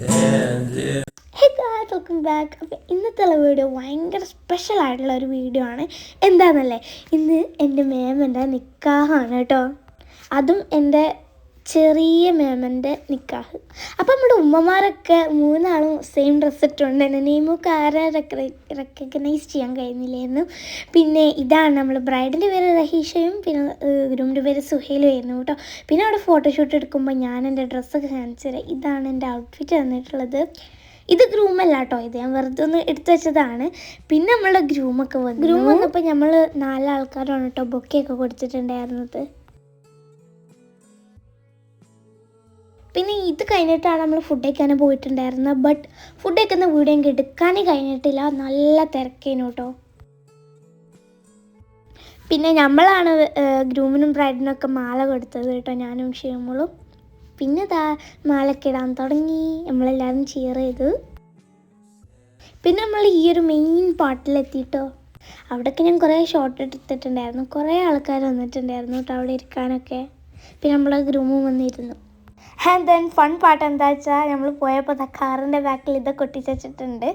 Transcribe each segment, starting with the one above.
Hey guys, welcome back. അപ്പോൾ ഇന്നത്തെ video ഭയങ്കര സ്പെഷ്യൽ ആയിട്ടുള്ള ഒരു വീഡിയോ ആണ്. എന്താണെന്നല്ലേ, ഇന്ന് എൻ്റെ മേമൻ്റെ നിക്കാഹാണ് കേട്ടോ. അതും എൻ്റെ ചെറിയ മേമൻ്റെ നിക്കാഹ്. അപ്പോൾ നമ്മുടെ ഉമ്മമാരൊക്കെ മൂന്നാളും സെയിം ഡ്രസ്സ് ഇട്ടുകൊണ്ട് തന്നെ നെയ്മൊക്കെ ആരെ റെക്കഗ്നൈസ് ചെയ്യാൻ കഴിയുന്നില്ലായിരുന്നു. പിന്നെ ഇതാണ് നമ്മൾ ബ്രൈഡിൻ്റെ പേര് റഹീഷയും പിന്നെ ഗ്രൂമിൻ്റെ പേര് സുഹൈലും ആയിരുന്നു കേട്ടോ. പിന്നെ അവിടെ ഫോട്ടോഷൂട്ട് എടുക്കുമ്പോൾ ഞാൻ എൻ്റെ ഡ്രസ്സൊക്കെ കാണിച്ചു തരാം. ഇതാണ് എൻ്റെ ഔട്ട്ഫിറ്റ് തന്നിട്ടുള്ളത്. ഇത് ഗ്രൂമല്ല കേട്ടോ, ഇത് ഞാൻ വെറുതെ ഒന്ന് എടുത്തു വെച്ചതാണ്. പിന്നെ നമ്മളുടെ ഗ്രൂമൊക്കെ വന്നു. ഗ്രൂം വന്നപ്പോൾ നമ്മൾ 4 ആൾക്കാരാണ് കേട്ടോ ബൊക്കെയൊക്കെ കൊടുത്തിട്ടുണ്ടായിരുന്നത്. പിന്നെ ഇത് കഴിഞ്ഞിട്ടാണ് നമ്മൾ ഫുഡ് കഴിക്കാൻ പോയിട്ടുണ്ടായിരുന്നത്. ബട്ട് ഫുഡ് കഴിക്കുന്ന വീഡിയോ എനിക്ക് എടുക്കാനേ കഴിഞ്ഞിട്ടില്ല, നല്ല തിരക്കേനു കേട്ടോ. പിന്നെ നമ്മളാണ് ഗ്രൂമിനും ബ്രൈഡിനൊക്കെ മാല കൊടുത്തത് കേട്ടോ, ഞാനും ഷീമോളും. പിന്നെ മാലൊക്കെ ഇടാൻ തുടങ്ങി, നമ്മളെല്ലാവരും ചിയർ ചെയ്തു. പിന്നെ നമ്മൾ ഈ ഒരു മെയിൻ പാർട്ടിലെത്തിയിട്ടോ. അവിടെയൊക്കെ ഞാൻ കുറേ ഷോട്ട് എടുത്തിട്ടുണ്ടായിരുന്നു, കുറേ ആൾക്കാർ വന്നിട്ടുണ്ടായിരുന്നു കേട്ടോ അവിടെ ഇരിക്കാനൊക്കെ. പിന്നെ നമ്മൾ ഗ്രൂമും വന്നിരുന്നു. ആൻഡ് ദെൻ ഫൺ പാട്ട് എന്താ വെച്ചാൽ, നമ്മൾ പോയപ്പോൾ കാറിൻ്റെ ബാക്കിൽ ഇതൊക്കെ ഒട്ടിച്ച് വെച്ചിട്ടുണ്ട്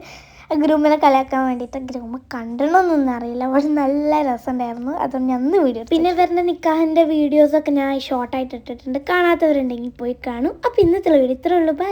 ഗ്രൂമിനെ കളിയാക്കാൻ വേണ്ടിയിട്ട്. ഗ്രൂമ് കണ്ടണമെന്നൊന്നും അറിയില്ല, പക്ഷെ നല്ല രസമുണ്ടായിരുന്നു. അതുകൊണ്ട് ഞാൻ അന്ന് വീഡിയോ. പിന്നെ വരുന്ന നിക്കാഹിൻ്റെ വീഡിയോസൊക്കെ ഞാൻ ഷോർട്ടായിട്ട് ഇട്ടിട്ടുണ്ട്, കാണാത്തവരുണ്ടെങ്കിൽ പോയി കാണും. അപ്പോൾ ഇന്നത്തെ വീഡിയോ ഇത്രയേ ഉള്ളൂ. ബൈ.